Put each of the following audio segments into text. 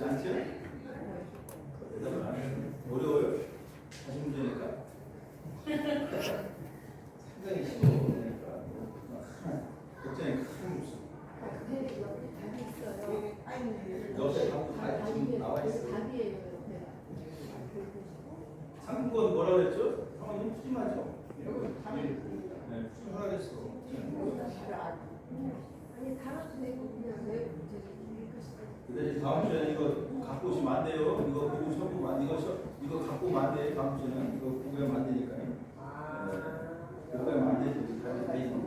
어렵지 않죠? 대답을 안 해요. 어려워요? 다시 문제니까. 상당히 쉬워니까. 걱정이 큰 무슨. 옆에 답도 다 지금 나와 있어요. 상권 뭐라고 했죠? 상황이 푸짐하죠? 네, 푸짐하라 그랬어. 근데 다음 주에는 이거 갖고 오시면 안 돼요. 이거 보고 처음 이거 갖고 오면 안 돼. 다음 주에는 이거 보고하면 안 되니까요. 보고하면 안 되죠. 다 있는 거.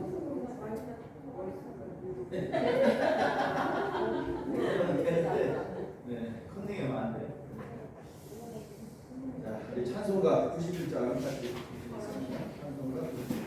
네, 컨닝하면 안 돼. 자, 우리 찬송가 91장 같이 읽겠습니다. 찬송가 91장.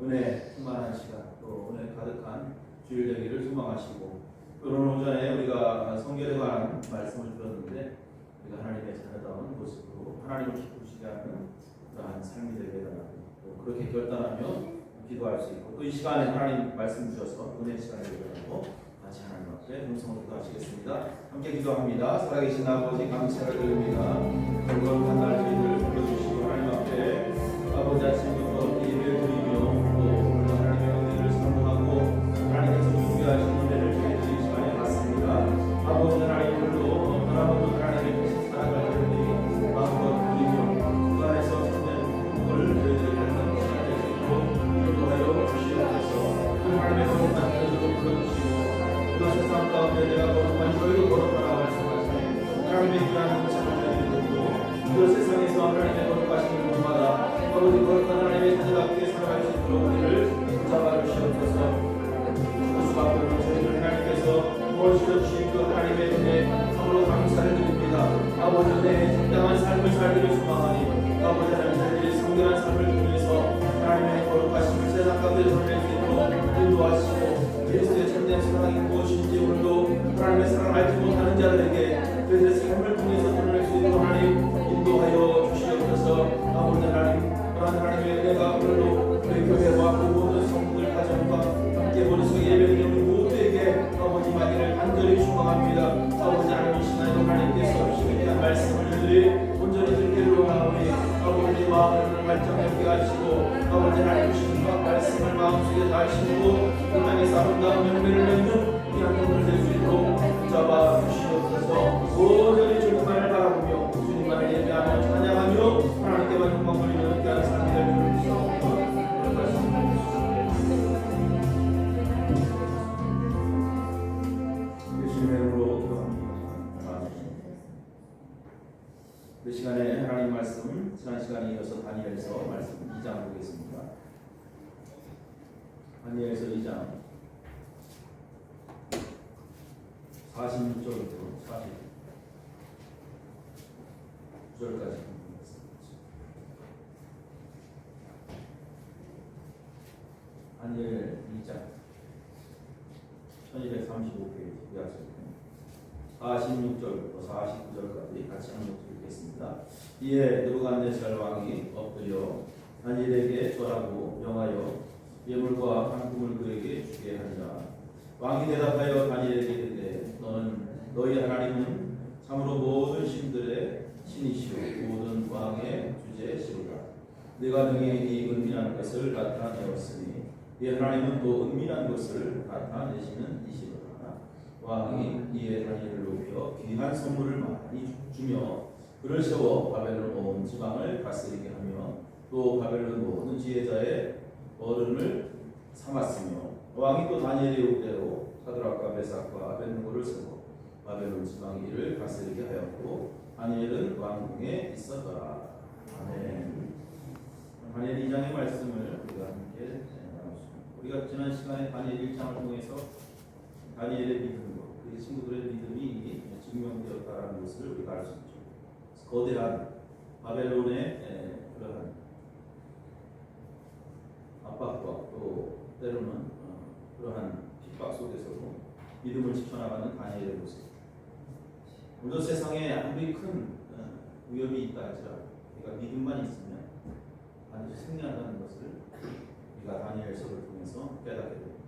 은혜 충만한 시간, 또 은혜 가득한 주일 되기를 소망하시고, 또 오늘 오전에 우리가 성결에 관한 말씀을 들었는데 우리가 하나님의 자녀다운 모습으로 하나님을 기쁘시게 하는 그러한 삶이 되게 해달라고, 또 그렇게 결단하며 기도할 수 있고, 또 이 시간에 하나님 말씀 주셔서 은혜 시간이 되더라도 같이 하나님 앞에 동성으로 기도하시겠습니다. 함께 기도합니다. 살아계신 아버지 감사를 드립니다. 거룩한 날 저희들 불러주시고 하나님 앞에 아버지 아침부터 예배를 드리며 또 오늘 하나님의 은혜를 사모하고 하나님께서 준비하신 은혜를 저희들이 이 시간에 받습니다. 아버지 하나님들도 하나님도 하나님의 사랑을 드리니 마음껏 드리며 그 안에서 참된 행복을 저희들이 갖는 시간이 되시도록 인도하여 주시옵소서. 하나님의 거룩한 뜻으로 불러주시고 그 세상 가운데 내가 거룩한 저희도 거룩하라 말씀하시니 하나님의 귀한 찬양을 드리고 그 세상에서 하나님의 거룩하신 분마다 아버지 거룩한 하나님의 자녀답게 살아갈 수 있도록 우리를 붙잡아 주시옵소서. 그 수밖에 없는 저희들 하나님께서 무엇이여 주신 그 하나님의 은혜 참으로 감사를 드립니다. 아버지 은혜의 정당한 삶을 살기를 소망하니 아버지 하나님 저희들이 성결한 삶을 통해서 하나님의 거룩하심을 세상 가운데 하나님의 사랑을 알지 못하는 자들에게 그들의 삶을 통해서 드러낼 수 있도록 하나님 인도하여 주시옵소서. 아버지 하나님, 그러한 하나님의 은혜가 오늘도 우리 교회와 모든 성도들 가정과 함께 머릿속에 예배드리는 모두에게 아버지 임하기를 간절히 축원합니다. 아버지 하나님, 신하여 하나님께서 주시는 귀한 말씀을 들이 온전히 듣기를 원하오니 아버지 마음을 발전하게 하시고 아버지 하나님 주신 말씀을 마음속에 다 심고 이 땅에서 아름다운 열매를 맺는 귀한 분들 될 수 있도록 붙잡아 주시옵소서. 온전히 주님만을 바라보며 주님만을 예배하며 찬양하며 하나님께만 영광 돌리는 귀한 삶이 될 줄 믿사옵나이다. 예수님의 이름으로 기도합니다. 그 시간에 하나님 말씀, 지난 시간에 이어서 다니엘서 말씀 2장 보겠습니다. 다니엘서 2장 46절부터 49절까지 다니엘 2장 1235페이지 약속입니다. 46절부터 49절까지 같이 한 목소리 읽겠습니다. 이에 느부갓네살 왕이 엎드려 다니엘에게 절하고 명하여 예물과 한 꿈을 그에게 주게 하니라. 왕이 대답하여 다니엘에게 이르되 너는 너희 하나님은 참으로 모든 신들의 신이시오 모든 왕의 주제시로다. 네가 능히 이 은밀한 것을 나타내었으니 네 하나님은 또 은밀한 것을 나타내시는 이시로다. 왕이 이에 다니엘을 높여 귀한 선물을 많이 주며 그를 세워 바벨론 온 지방을 다스리게 하며 또 바벨론 모든 지혜자의 어른을 삼았으며 왕이 또 다니엘의 요구대로 사드락과 메삭과 아벳느고를 세워 바벨론 지방 일을 다스리게 하였고 다니엘은 왕궁에 있었더라. 아멘. 다니엘 2장의 말씀을 우리가 함께 나눴습니다. 우리가 지난 시간에 다니엘 1장을 통해서 다니엘의 믿음과 그의 친구들의 믿음이 증명되었다는 것을 우리가 알 수 있죠. 거대한 바벨론의 그러한 압박과 또 때로는 그러한 핍박 속에서도 믿음을 지켜나가는 다니엘의 모습. 오늘 세상에 아무리 큰 위험이 있다 할지라도 우리가 믿음만 있으면 반드시 승리한다는 것을 우리가 다니엘서를 통해서 깨닫게 됩니다.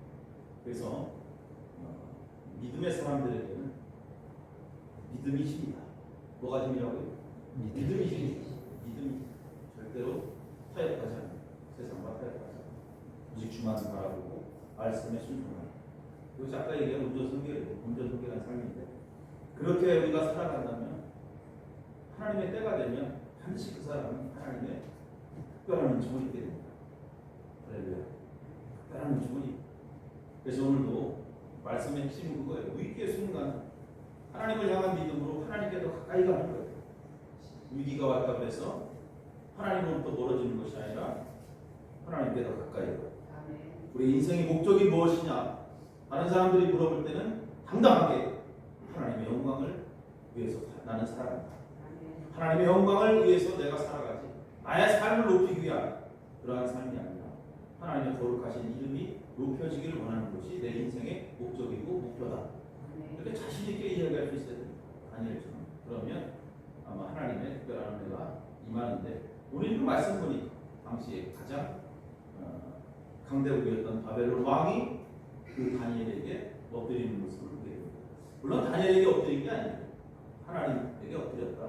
그래서 믿음의 사람들에게는 믿음이 힘이다. 뭐가 힘이라고요? 믿음이 힘이다. 믿음이 절대로 타협하지 않아요. 세상과 타협하지 않아요. 오직 주만 바라보고 말씀에 순종하는. 이것이 아까 얘기한 온전성결한 삶인데 그렇게 우리가 살아간다면 하나님의 때가 되면 반드시 그 사람은 하나님의 특별한 은총을 입게 됩니다. 할렐루야. 특별한 은총을. 그래서 오늘도 말씀의 핵심은 그거예요. 위기의 순간 하나님을 향한 믿음으로 하나님께 더 가까이 가는 거예요. 위기가 왔다고 해서 하나님으로부터 멀어지는 것이 아니라 하나님께 더 가까이 가요. 우리 인생의 목적이 무엇이냐? 다른 사람들이 물어볼 때는 당당하게 하나님의 영광을 위해서 나는 살아간다. 하나님의 영광을 위해서 내가 살아가지. 나의 삶을 높이기 위한 그러한 삶이 아니라 하나님의 거룩하신 이름이 높여지기를 원하는 것이 내 인생의 목적이고 목표다. 이렇게 자신 있게 이야기할 수 있어야 됩니다. 다니엘처럼. 그러면 아마 하나님의 특별한 은혜가 임하는데 오늘 이 말씀 보니까 당시에 가장 강대국이었던 바벨론 왕이 그 다니엘에게 엎드리는 모습을 보게 됩니다. 물론 다니엘에게 엎드린 게 아니에요. 하나님에게 엎드렸다.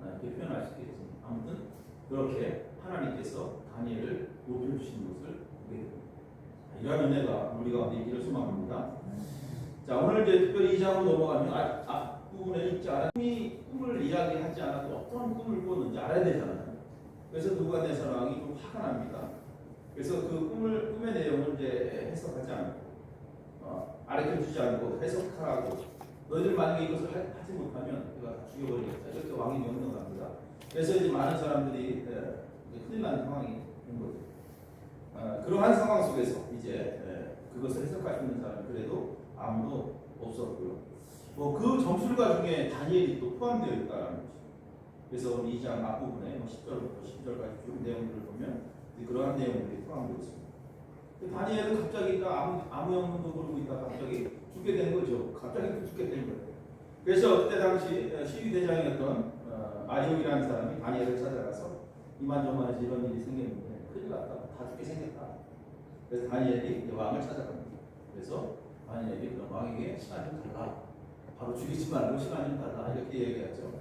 이렇게 표현할 수 있겠습니다. 아무튼 그렇게 하나님께서 다니엘을 높여주신 것을 보게 됩니다. 이러한 은혜가 우리 가운데 있기를 소망합니다. 자, 오늘 이제 특별히 2장으로 넘어가면 앞부분에 있지 않아 꿈을 이야기하지 않아도 어떤 꿈을 꿨는지 알아야 되잖아요. 그래서 느부갓네살 왕이 좀 화가 납니다. 그래서 그 꿈의 내용을 이제 해석하지 않고 가르쳐주지 않고 해석하라고 너희들 만약에 이것을 하지 못하면 내가 다 죽여버리겠다. 이렇게 왕이 명령을 합니다. 그래서 이제 많은 사람들이 큰일 나는 상황이 된 거죠. 그러한 상황 속에서 이제 그것을 해석할 수 있는 사람은 그래도 아무도 없었고요. 그 점술가 중에 다니엘이 또 포함되어 있다는 거죠. 그래서 2장 앞부분에 10절부터 10절까지 쭉 내용들을 보면 그러한 내용들이 포함되어 있습니다. 다니엘은 갑자기 아무 영문도 모르고 있다가 갑자기 죽게 된 거죠. 갑자기 죽게 된 거예요. 그래서 그때 당시 시위대장이었던 아리옥이라는 사람이 다니엘을 찾아가서 이만저만해서 이런 일이 생겼는데 큰일 났다. 다 죽게 생겼다. 그래서 다니엘이 왕을 찾아갑니다. 그래서 다니엘이 왕에게 시간 좀 달라. 바로 죽이지 말고 시간 좀 달라. 이렇게 얘기했죠.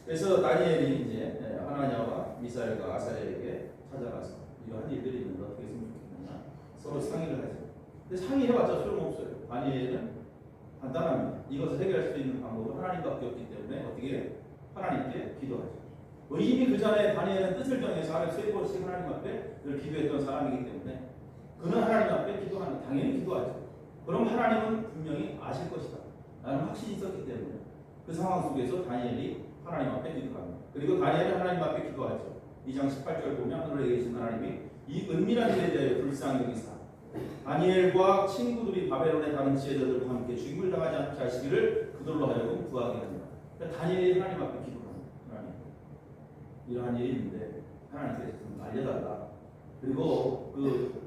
그래서 다니엘이 이제 하나냐와 미사엘과 아사엘에게 찾아가서 이러한 일들이 있는데 어떻게 했으면 좋겠느냐 서로 상의를 하죠. 근데 상의해봤자 소용없어요. 다니엘은 간단합니다. 이것을 해결할 수 있는 방법은 하나님밖에 없기 때문에 어떻게 하나님께 기도하죠. 뭐 이미 그 전에 다니엘은 뜻을 정해서 하루에 3번씩 하나님 앞에 늘 기도했던 사람이기 때문에 그는 하나님 앞에 기도하는 당연히 기도하죠. 그럼 하나님은 분명히 아실 것이다. 나는 확신이 있었기 때문에 그 상황 속에서 다니엘이 하나님 앞에 기도합니다. 그리고 다니엘은 하나님 앞에 기도하죠. 2장 18절 보면 하늘에 계신 하나님이 이 은밀한 일에 대하여 불쌍히 여기사 다니엘과 친구들이 바벨론의 다른 지혜자들과 함께 죽임을 당하지 않게 하시기를 그들로 하여금 구하게 합니다. 그러니까 다니엘이 하나님 앞에 기도합니다. 하나님, 이러한 일이 있는데 하나님께서 좀 알려달라. 그리고 그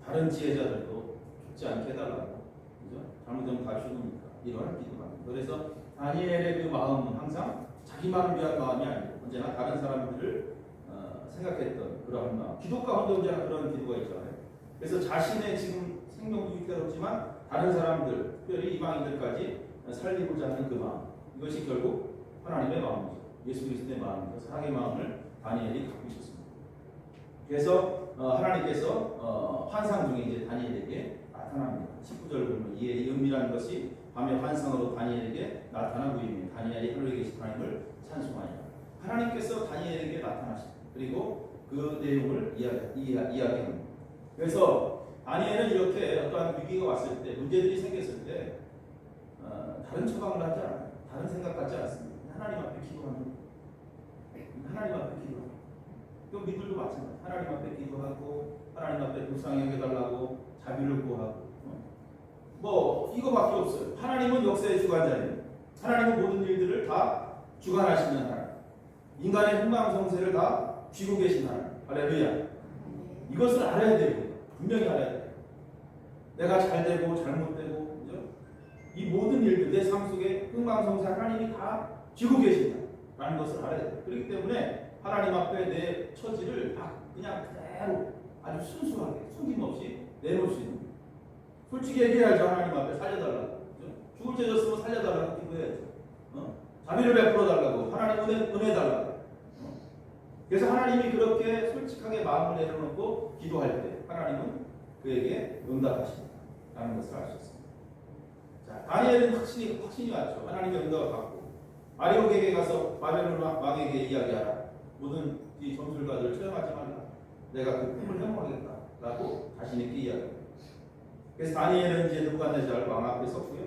다른 지혜자들도 죽지 않게 해달라고. 그죠? 잘못하면 다 죽으니까. 이러한 기도합니다. 그래서 다니엘의 그 마음은 항상 자기만을 위한 마음이 아니고 언제나 다른 사람들을 생각했던 그러한 마음. 기도 가운데 언제나 그런 기도가 있잖아요. 그래서 자신의 지금 생명도 위태롭지만 다른 사람들, 특별히 이방인들까지 살리고자 하는 그 마음. 이것이 결국 하나님의 마음이죠. 예수 그리스도의 마음이죠. 사랑의 마음을 다니엘이 갖고 있었습니다. 그래서 하나님께서 환상 중에 이제 다니엘에게 나타납니다. 19절 보면 이에 은밀한 것이 밤의 환상으로 다니엘에게 나타난 후임이에요. 다니엘이 하늘에 계신 하나님을 찬송하니라. 하나님께서 다니엘에게 나타나십니다. 그리고 그 내용을 이야기합니다. 그래서 다니엘은 이렇게 어떠한 위기가 왔을 때, 문제들이 생겼을 때 다른 처방을 하지 않아요. 다른 생각 갖지 않습니다. 하나님 앞에 기도하는 하나님 앞에 기도하는 또 믿들도 마찬가지. 하나님 앞에 기도하고 하나님 앞에 불쌍히 여겨달라고 자비를 구하고 뭐 이거밖에 없어요. 하나님은 역사의 주관자예요. 하나님은 모든 일들을 다 주관하시는 하나님. 인간의 흥망성쇠를 다 쥐고 계신 하나님. 할렐루야. 이것을 알아야 돼요. 분명히 알아야 돼요. 내가 잘되고 잘못되고 그죠? 이 모든 일들 내 삶 속에 흥망성쇠 하나님이 다 쥐고 계신다라는 것을 알아야 돼요. 그렇기 때문에 하나님 앞에 내 처지를 그냥 그대로 아주 순수하게 숨김없이 내놓을 수 있는 거예요. 솔직히 얘기해야죠. 하나님 앞에 살려달라고. 그죠? 죽을 죄 졌으면 살려달라고 기도해야죠. 자비를 베풀어 달라고. 하나님 은혜 달라고. 그래서 하나님이 그렇게 솔직하게 마음을 내려놓고 기도할 때 하나님은 그에게 응답하십니다. 라는 것을 알 수 있습니다. 자, 다니엘은 확신이 왔죠. 하나님의 응답을 받고 아리옥에게 가서 바벨론 왕에게 이야기하라. 모든 이 점술가들을 처형하지 말라. 내가 그 꿈을 해몽하겠다. 라고 자신 있게 이야기합니다. 그래서 다니엘은 이제 느부갓네살 왕 앞에 섰고요.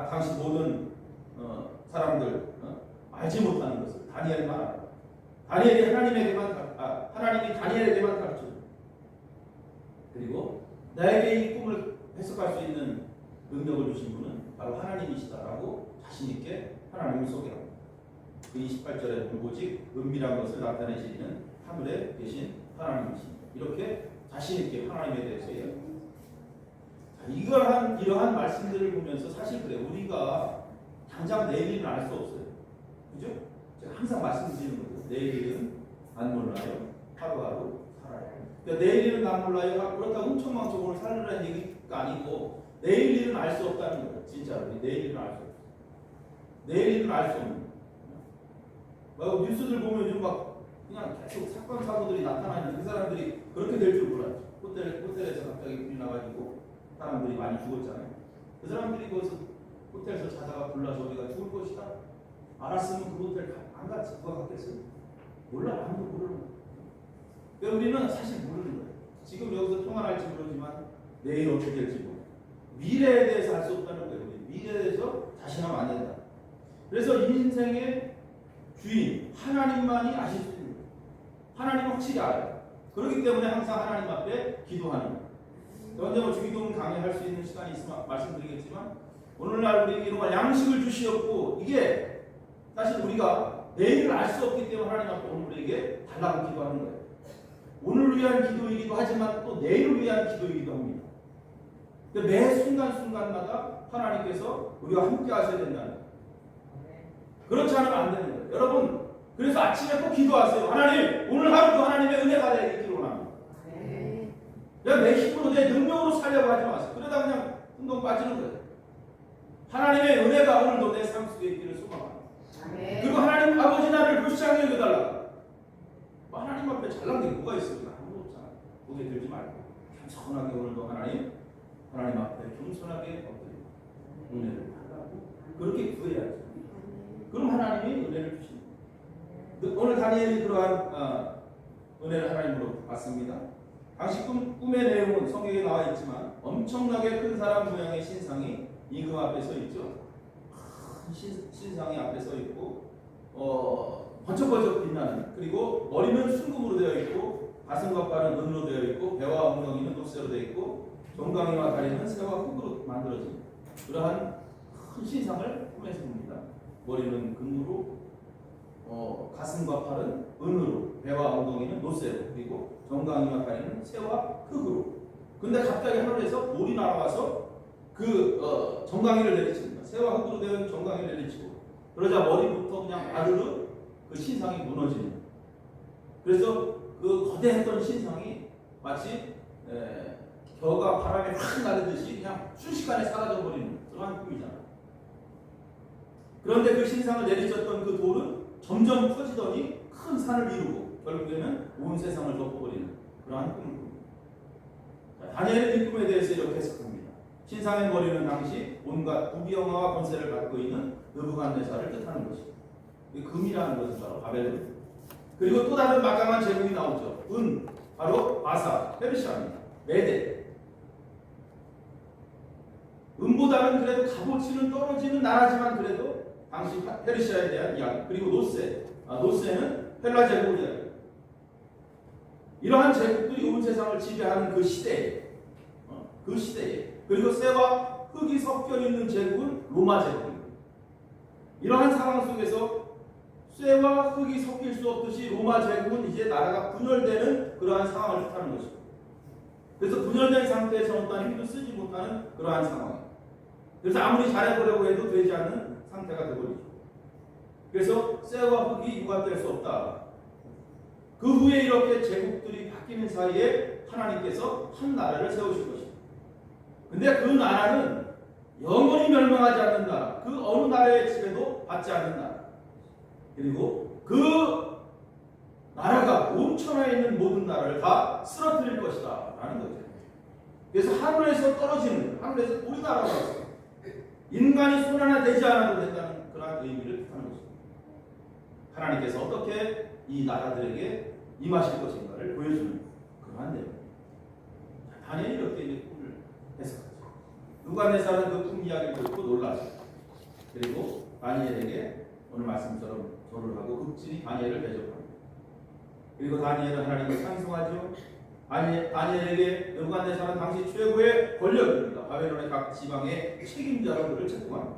당시 모든 사람들 알지 못하는 것을 다니엘만 알아요. 다니엘이 하나님이 다니엘에게만 가르쳐요. 그리고 나에게 이 꿈을 해석할 수 있는 능력을 주신 분은 바로 하나님이시다라고 자신 있게 하나님을 소개합니다. 그 28절에 보면 오직 은밀한 것을 나타내시는 하늘에 계신 하나님이십니다. 이렇게 자신 있게 하나님에 대해서 이야기합니다. 이러한 말씀들을 보면서 사실 그래 우리가 당장 내일 일은 알 수 없어요. 그죠? 제가 항상 말씀드리는 거죠. 내일 일은 안 몰라요. 하루하루 살아요. 그러니까 내일 일은 안 몰라요. 그렇다고 흥청망청 오늘 살으라는 얘기가 아니고 내일 일은 알 수 없다는 거예요. 진짜로 내일 일은 알 수 없어요. 내일 일은 알 수 없는 거예요. 뉴스들 보면 요즘 막 그냥 계속 사건 사고들이 나타나는 그 사람들이 그렇게 될 줄 몰랐죠. 호텔에서 갑자기 불이 나가지고 사람들이 많이 죽었잖아요. 그 사람들이 거기서 호텔에서 자다가 불나서 우리가 죽을 것이다. 알았으면 그 호텔 안 갔지. 누가 갔겠어요? 몰라. 아무도 모르는 거예요. 그러니까 우리는 사실 모르는 거예요. 지금 여기서 평안할지 모르지만 내일 어떻게 될지 모르고 미래에 대해서 알 수 없다는 거예요. 미래에 대해서 자신하면 안 된다. 그래서 인생의 주인 하나님만이 아실 수 있는 거예요. 하나님은 확실히 알아요. 그렇기 때문에 항상 하나님 앞에 기도하는 거예요. 언제 뭐 주기도문 강의할 수 있는 시간이 있으면 말씀드리겠지만 오늘날 우리에게 이런 양식을 주시었고 이게 사실 우리가 내일을 알 수 없기 때문에 하나님 앞에 오늘 우리에게 달라고 기도하는 거예요. 오늘을 위한 기도이기도 하지만 또 내일을 위한 기도이기도 합니다. 근데 매 순간순간마다 하나님께서 우리와 함께 하셔야 된다는 거예요. 그렇지 않으면 안 되는 거예요. 여러분, 그래서 아침에 꼭 기도하세요. 하나님, 오늘 하루도 하나님의 은혜가 있기를 원합니다. 내가 내 힘으로, 내 능력으로 살려고 하지 마세요. 그러다 그냥 운동 빠지는 거예요. 하나님의 은혜가 오늘도 내 삶 속에 있기를 소망합니다. 그리고 하나님 아버지 나를 불쌍히 여겨달라. 하나님 앞에 잘난 게 뭐가 있어요? 아무것도 없잖아요. 고개 들지 말고 겸손하게 오늘도 하나님 앞에 겸손하게 엎드리고 은혜를 달라고 그렇게 구해야죠. 그럼 하나님이 은혜를 주십니다. 오늘 다니엘이 그러한 은혜를 하나님으로 받습니다. 당시 꿈의 내용은 성경에 나와 있지만 엄청나게 큰 사람 모양의 신상이 임금 앞에 서 있죠. 큰 신상이 앞에 서 있고 번쩍번쩍 빛나는, 그리고 머리는 순금으로 되어 있고 가슴과 팔은 은으로 되어 있고 배와 엉덩이는 녹색으로 되어 있고 정강이와 다리는 새와 흙으로 만들어진 그러한 큰 신상을 꿈에서 봅니다. 머리는 금으로, 가슴과 팔은 은으로, 배와 엉덩이는 노쇠로, 그리고 정강이와 다리는 새와 흙으로. 근데 갑자기 하늘에서 돌이 날아와서 그 정강이를 내리칩니다. 새와 흙으로 된 정강이를 내리치고 그러자 머리부터 그냥 아르르 그 신상이 무너지는. 그래서 그 거대했던 신상이 마치 겨가 바람에 확 나르듯이 그냥 순식간에 사라져 버리는 그러한 꿈이잖아요. 그런데 그 신상을 내리쳤던 그 돌은 점점 커지더니 큰 산을 이루고 결국에는 온 세상을 덮어버리는 그러한 꿈을 꿉니다. 다니엘은 이 꿈에 대해서 이렇게 해석합니다. 신상의 머리는 당시 온갖 부귀영화와 권세를 갖고 있는 느부갓네살을 뜻하는 것입니다. 금이라는 것은 바로 바벨론. 그리고 또 다른 막강한 제국이 나오죠. 바로 바사, 페르시아입니다. 메데. 은보다는 그래도 값어치는 떨어지는 나라지만 그래도 당시 페르시아에 대한 이야기. 그리고 노세는 헬라 제국이에요. 이러한 제국들이 온 세상을 지배하는 그 시대에, 그리고 쇠와 흙이 섞여 있는 제국은 로마 제국입니다. 이러한 상황 속에서 쇠와 흙이 섞일 수 없듯이 로마 제국은 이제 나라가 분열되는 그러한 상황을 뜻하는 것입니다. 그래서 분열된 상태에서 어떤 힘도 쓰지 못하는 그러한 상황이에요. 그래서 아무리 잘해보려고 해도 되지 않는 상태가 되어버리죠. 그래서 쇠와 흙이 융합될 수 없다. 그 후에 이렇게 제국들이 바뀌는 사이에 하나님께서 한 나라를 세우신 것입니다. 근데 그 나라는 영원히 멸망하지 않는 나라, 그 어느 나라의 지배도 받지 않는 나라, 그리고 그 나라가 온 천하에 있는 모든 나라를 다 쓰러뜨릴 것이다 라는 거죠. 그래서 하늘에서 떨어지는, 하늘에서 우리나라가 인간이 손 하나 대지 않아도 된다는 그런 의미를 뜻하는 것입니다. 하나님께서 어떻게 이 나라들에게 임하실 것인가를 보여주는 그러한 내용입니다. 다니엘이 이렇게 이제 꿈을 해석하죠. 느부갓네살은 그 꿈 이야기를 듣고 놀라죠. 그리고 다니엘에게 오늘 말씀처럼 절을 하고 극진히 다니엘을 대접합니다. 그리고 다니엘은 하나님을 찬송하죠. 다니엘에게 느부갓네살은 당시 최고의 권력입니다. 바벨론의 각 지방의 책임자로 그를 채택합니다.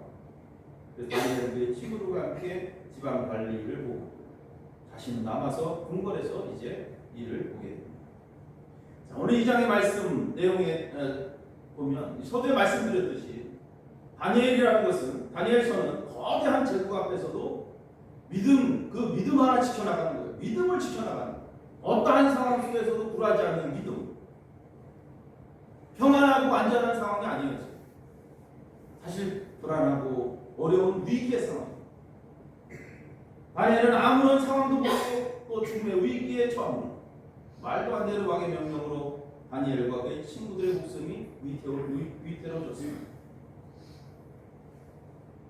그래서 다니엘은 그의 친구들과 함께 지방 관리를 보고 자신은 남아서 궁궐에서 이제 일을 보게 됩니다. 자, 오늘 이 장의 말씀 내용에 보면 서두에 말씀드렸듯이 다니엘이라는 것은, 다니엘서는 거대한 제국 앞에서도 그 믿음 하나 지켜나가는 거예요. 믿음을 지켜나가는 거예요. 어떠한 상황 속에서도 굴하지 않는 믿음. 평안하고 안전한 상황이 아니었죠. 사실 불안하고 어려운 위기의 상황. 다니엘은 아무런 상황도 모르고 또 죽음의 위기에 처합니다. 말도 안 되는 왕의 명령으로 다니엘과 그의 친구들의 목숨이 위태로워졌습니다.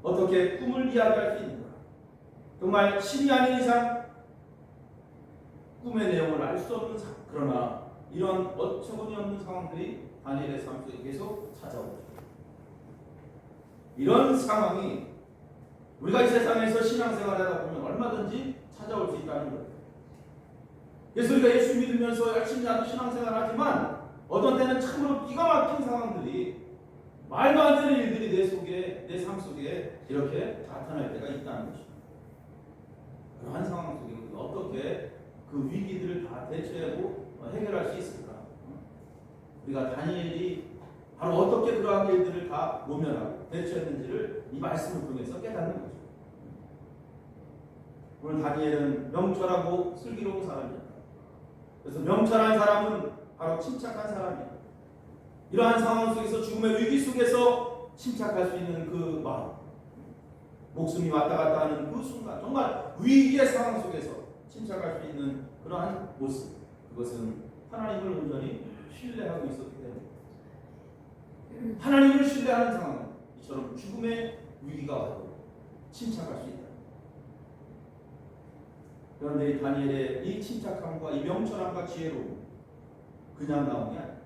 어떻게 꿈을 이야기할 수 있는가? 정말 신이 아닌 이상 꿈의 내용을 알 수 없는 상황. 그러나 이런 어처구니 없는 상황들이 다니엘의 삶 속에 계속 찾아오죠. 이런 상황이 우리가 이 세상에서 신앙생활을 하다 보면 얼마든지 찾아올 수 있다는 거예요. 그래서 우리가 예수 믿으면서 열심히 나도 신앙생활을 하지만 어떤 때는 참으로 기가 막힌 상황들이, 말도 안 되는 일들이 내 삶 속에 이렇게 나타날 때가 있다는 것입니다. 그러한 상황 속에 우리가 어떻게 그 위기들을 다 대처하고 해결할 수 있을까? 우리가 다니엘이 바로 어떻게 그러한 일들을 다 모면하고 대처했는지를 이 말씀을 통해서 깨닫는 거죠. 오늘 다니엘은 명철하고 슬기로운 사람이었다. 그래서 명철한 사람은 바로 침착한 사람이야. 이러한 상황 속에서 죽음의 위기 속에서 침착할 수 있는 그 마음, 목숨이 왔다 갔다 하는 그 순간, 정말 위기의 상황 속에서 침착할 수 있는 그러한 모습, 그것은 하나님을 온전히 신뢰하고 있었기 때문에 하나님을 신뢰하는 상황은 이처럼 죽음의 위기가 와도 침착할 수 있다. 그런데 이 다니엘의 이 침착함과 이 명철함과 지혜로움 그냥 나온 게 아니에요.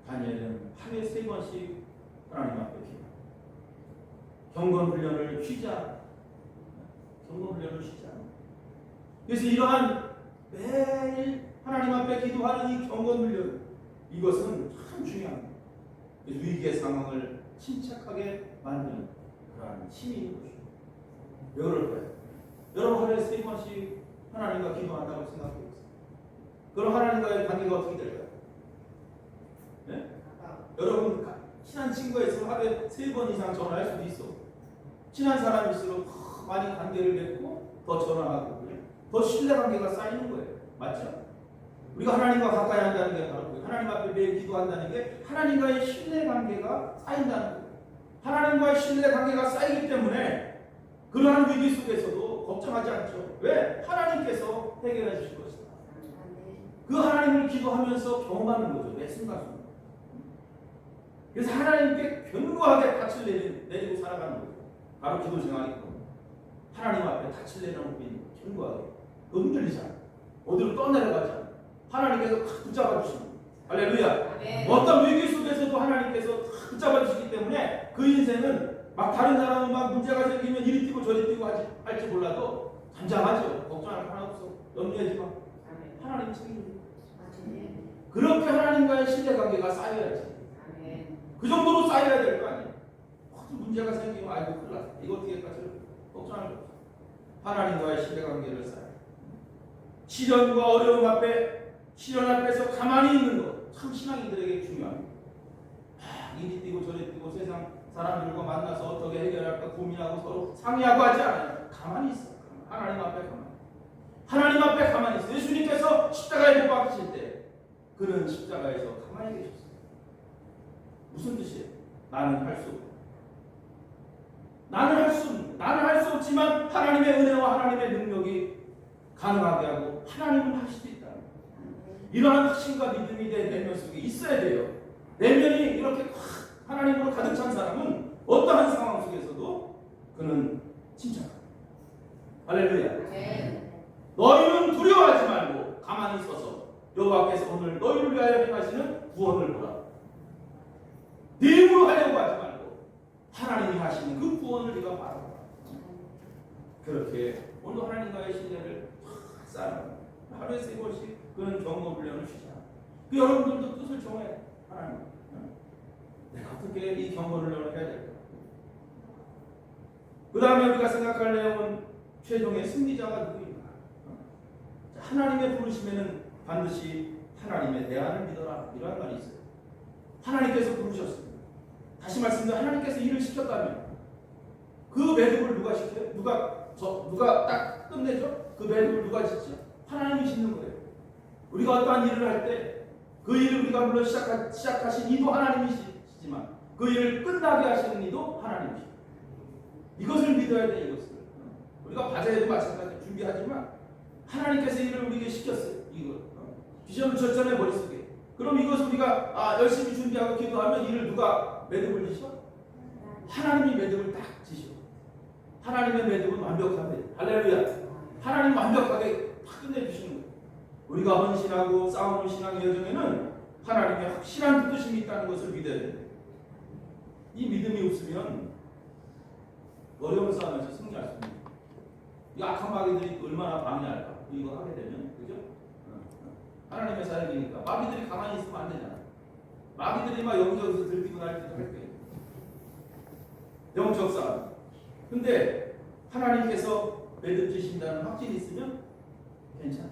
다니엘은 하루에 3번씩 하나님 앞에 기도, 경건 훈련을 쉬지 않아. 경건 훈련을 쉬지 않아. 그래서 이러한 매일 하나님 앞에 기도하는 이 경건 훈련, 이것은 참 중요합니다. 위기의 상황을 침착하게 만드는 그러한 힘이 있는 것입니다. 왜 그럴까요? 여러분 하루에 3번씩 하나님과 기도한다고 생각해 보세요. 그럼 하나님과의 관계가 어떻게 될까요? 네? 여러분 친한 친구가 있으면 하루에 3번 이상 전화할 수도 있어. 친한 사람일수록 더 많이 관계를 맺고 더 전화하고 더 신뢰관계가 쌓이는 거예요. 맞죠? 우리가 하나님과 가까이 한다는 게 바로 그거예요. 하나님 앞에 매일 기도한다는 게 하나님과의 신뢰관계가 쌓인다는 거예요. 하나님과의 신뢰관계가 쌓이기 때문에 그러한 위기 속에서도 걱정하지 않죠. 왜? 하나님께서 해결해 주실 것이다. 그 하나님을 기도하면서 경험하는 거죠. 매 순간순간. 그래서 하나님께 견고하게 닻을 내리고 살아가는 거죠. 바로 기도 생활이고 하나님 앞에 닻을 내놓은 견고하게 흔들리지 않아. 어디로 떠내려가지 않아. 하나님께서 탁 붙잡아 주시는 거예요. 할렐루야. 네. 어떤 위기 속에서도 하나님께서 탁 붙잡아 주시기 때문에 그 인생은 막 다른 사람은 막 문제가 생기면 이리 뛰고 저리 뛰고 할지 몰라도 잠잠하죠. 걱정할 거 하나 없어. 염려하지 마. 하나님 책임져. 그렇게 하나님과의 신뢰관계가 쌓여야지. 그 정도로 쌓여야 될 거 아니에요. 문제가 생기면 아이고 큰일 났다. 이거 어떻게 할까? 걱정할 거 없어. 하나님과의 신뢰관계를 쌓여. 시련과 어려움 앞에, 시련 앞에서 가만히 있는 것 참 신앙인들에게 중요합니다. 이리 뛰고 저리 뛰고 세상 사람들과 만나서 어떻게 해결할까 고민하고 서로 상의하고 하지 않아요. 가만히 있어. 하나님 앞에 가만히. 하나님 앞에 가만히 있어. 예수님께서 십자가에 못 박히실 때 그는 십자가에서 가만히 계셨어요. 무슨 뜻이에요? 나는 할 수 없다. 나는 할 수 없지만 하나님의 은혜와 하나님의 능력이 가능하게 하고 하나님은 할 수도 있다. 이러한 확신과 믿음이 내 내면 속에 있어야 돼요. 내면이 이렇게 하나님으로 가득 찬 사람은 어떠한 상황 속에서도 그는 침착합니다. 할렐루야. 네. 너희는 두려워하지 말고 가만히 서서 여호와께서 오늘 너희를 위하여 행하시는 구원을 보라. 네 힘으로 하려고 하지 말고 하나님이 하시는 그 구원을 네가 바라보라. 그렇게 오늘 하나님과의 신뢰를 쌓아갑니다. 하루에 3번씩 그는 경고 훈련을 쉬자. 그 여러분들도 뜻을 정해. 하나님, 내가 어떻게 이 경고 훈련을 해야 될까? 그 다음에 우리가 생각할 내용은 최종의 승리자가 누구인가? 하나님의 부르심에는 반드시 하나님의 대안을 믿어라. 이러한 말이 있어요. 하나님께서 부르셨습니다. 다시 말씀드리면 하나님께서 일을 시켰다면 그 매듭을 누가 시켜요? 누가 딱 끝내죠? 그 매듭을 누가 짓죠? 하나님이 짓는 거예요. 우리가 어떠한 일을 할 때 그 일을 우리가 물론 시작하신 이도 하나님이시지만 그 일을 끝나게 하시는 이도 하나님이시죠. 이것을 믿어야 돼. 이것을 우리가 과제에도 마찬가지로 준비하지만 하나님께서 일을 우리에게 시켰어요. 이거 비전을 쳤잖아요. 머릿속에. 그럼 이것을 우리가 열심히 준비하고 기도하면 이를 누가 매듭을 지셔? 하나님이 매듭을 딱 지셔. 하나님의 매듭은 완벽합니다. 할렐루야. 하나님 완벽하게 다 끝내주시는 거예요. 우리가 헌신하고 싸우는 신앙의 여정에는 하나님의 확실한 뜻이 있다는 것을 믿어야 됩니다. 이 믿음이 없으면 어려운 싸움에서 승리할 수 있습니다. 이 악한 마귀들이 얼마나 방해할까? 이거 하게 되면, 그죠? 하나님의 사역이니까 마귀들이 가만히 있으면 안 되잖아. 마귀들이 막 여기저기서 들뛰고 날뛰고 할 거예요. 영적 싸움. 근데 하나님께서 매듭 지신다는 확신이 있으면 괜찮아.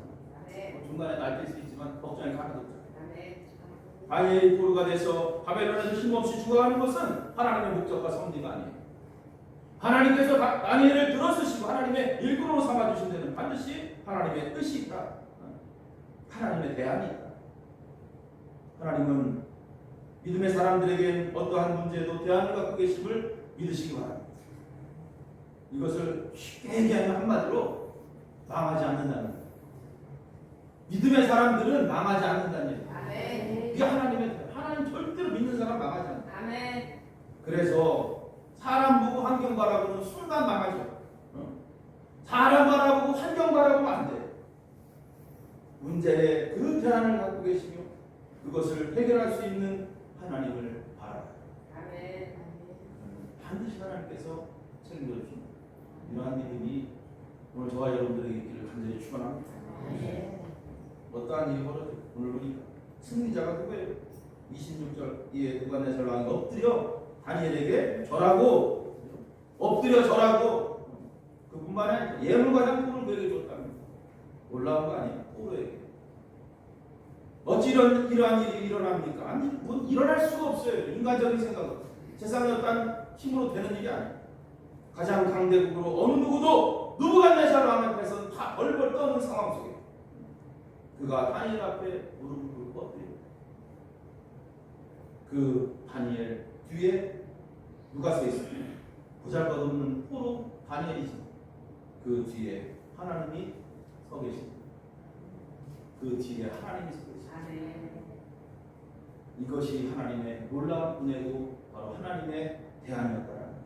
중간에 날뛸 수 있지만 걱정이 하나도 없잖아. 다니엘이 포로가 돼서 바벨론에서 힘없이 죽어가는 것은 하나님의 목적과 섭리가 아니에요. 하나님께서 다니엘을 들어쓰시고 하나님의 일꾼으로 삼아주신 데는 반드시 하나님의 뜻이 있다. 하나님의 대안이 있다. 하나님은 믿음의 사람들에게 어떠한 문제도 대안을 갖고 계심을 믿으시기 바랍니다. 이것을 쉽게 얘기하면 한마디로 망하지 않는다는 거예요. 믿음의 사람들은 망하지 않는다는 얘기예요. 아멘. 이게 하나님 절대로 믿는 사람 망하지 않아요. 아멘. 그래서 사람 보고 환경 바라보는 순간 망하죠. 사람 바라보고 환경 바라보면 안 돼. 문제의 그 대안을 갖고 계시며 그것을 해결할 수 있는 하나님을 바라봐요. 아멘. 반드시 하나님께서 책임져 주십니다. 이러한 믿음이 오늘 저와 여러분들에게 있기를 간절히 축원합니다. 어떠한 일이 벌어져요? 오늘 보니까 승리자가 누구예요? 26절 이에 느부갓네살 왕이 엎드려 다니엘에게 절하고 엎드려 절하고 그뿐만 아니라 예물과 향품을 그에게 줬답니다. 올라온 거 아니에요? 포로에게. 어찌 이러한 일이 일어납니까? 아니, 뭐 일어날 수가 없어요. 인간적인 생각은. 세상의 어떤 힘으로 되는 일이 아니에요. 가장 강대국으로 어느 누구도 느부갓네살 왕 앞에서 다 벌벌 떠는 상황 속에 그가 다니엘 앞에 무릎을 꿇고 엎드립니다. 그 다니엘 뒤에 누가 서 있어요? 보잘것없는 포로 다니엘이지. 그 뒤에 하나님이 서 계십니다. 그 뒤에 하나님이 서 계십니다. 이것이 하나님의 놀라운 은혜고 바로 하나님의 대안이었다는 거죠.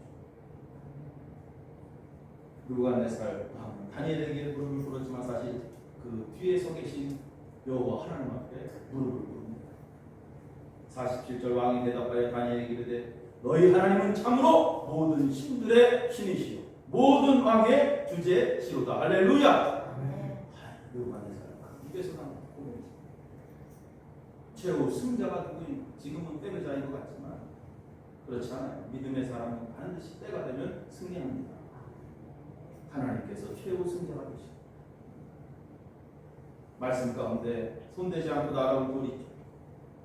느부갓네살 왕은 다니엘에게 무릎을 꿇었지만 사실 그 뒤에 서 계신 여호와 하나님 앞에 무릎을 꿇습니다. 47절 왕이 대답하여 다니엘에게 이르되 너희 하나님은 참으로 모든 신들의 신이시요 모든 왕의 주제시로다. 할렐루야. 느부갓네살 입에서 나온 고백입니다. 최후 승자가 누구인 지금은 패배자인 것 같지만 그렇지 않아요. 믿음의 사람은 반드시 때가 되면 승리합니다. 하나님께서 최후 승자가 되십니다. 말씀 가운데 손대지 않고 날아온 돌이 있죠.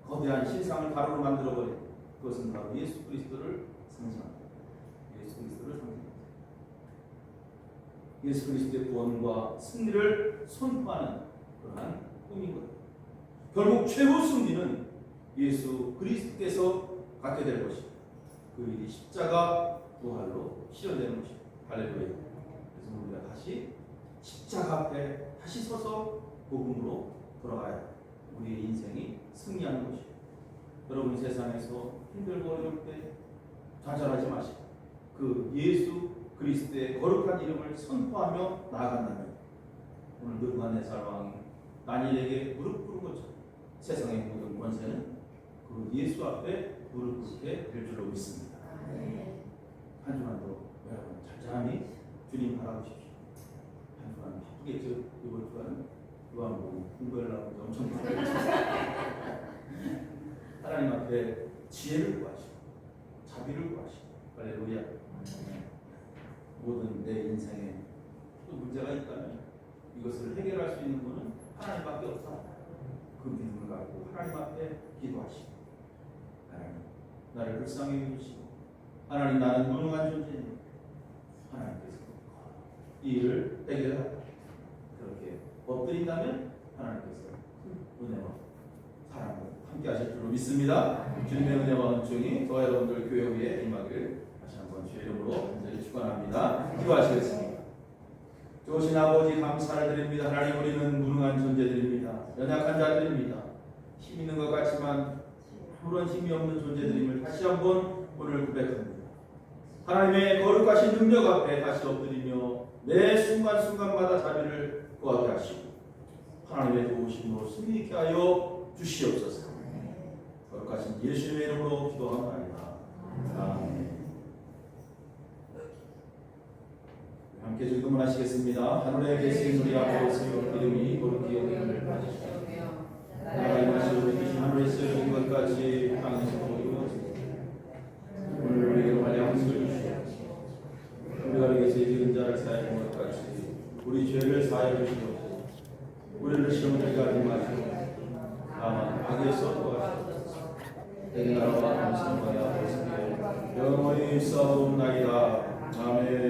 거대한 신상을 가루로 만들어버린 그것은 바로 예수 그리스도를 상징합니다. 예수 그리스도를 상징합니다. 예수 그리스도의 구원과 승리를 선포하는 그러한 꿈인 것. 결국 최후 승리는 예수 그리스도께서 갖게 될 것입니다. 그 일이 십자가 부활로 실현되는 것입니다. 할렐루야. 그래서 우리가 다시 십자가 앞에 다시 서서 복음으로 돌아가야 우리의 인생이 승리하는 것입니다. 여러분 세상에서 힘들고 어려울 때 좌절하지 마시고 그 예수 그리스도의 거룩한 이름을 선포하며 나아간다면 오늘 느부갓네살 왕이 다니엘에게 무릎 꿇은 것처럼 세상의 모든 권세는 그 예수 앞에 무릎 꿇게 될 줄로 믿습니다. 한 주간도 여러분 잘잘하니 주님 바라보십시오. 한 주간 바쁘겠죠. 이번 주간은 요한복음 공부하려고 엄청 바쁘겠죠. 하나님 앞에 지혜를 구하시고 자비를 구하시고 할렐루야. 모든 내 인생에 또 문제가 있다면 이것을 해결할 수 있는 분은 하나님밖에 없다. 그 믿음을 갖고 하나님 앞에 기도하시고 하나님 나를 불쌍히 여기시고 하나님 나는 무능한 존재니 하나님께서 이 일을 해결하라. 그렇게 엎드린다면 하나님께서 은혜와 사랑을 함께 하실 줄로 믿습니다. 주님의 은혜와 은총이 저와 여러분들 교회 위에 임하기를 다시 한번 주의 이름으로 간절히 축원합니다. 기도하시겠습니다. 좋으신 아버지 감사를 드립니다. 하나님 우리는 무능한 존재들입니다. 연약한 자들입니다. 힘 있는 것 같지만 아무런 힘이 없는 존재들임을 다시 한번 오늘 고백합니다. 하나님의 거룩하신 능력 앞에 다시 엎드리며 매 순간순간마다 자비를 구하게 하시고 하나님의 도우심으로 승리케 하여 주시옵소서. 거룩하신 예수님의 이름으로 기도합니다. 아멘. 함께 즐거움 하시겠습니다. 하늘에 계신 우리 아버지여 이름이 거룩히 여김을 받으시오며 나라의 마시오 주신 하늘에서 이룬 것까지 땅에서도 이루어지고 오늘 우리에게 관리 함수를 주시옵소서. 우리가 우리에게 지은 자를 사하여 준 것같이 우리 죄를 사하여 주시옵소서. 우리를 시험에 들게 하지 마시고 다만 악에서 도와주옵소서. 믿사옵나이다. 아멘.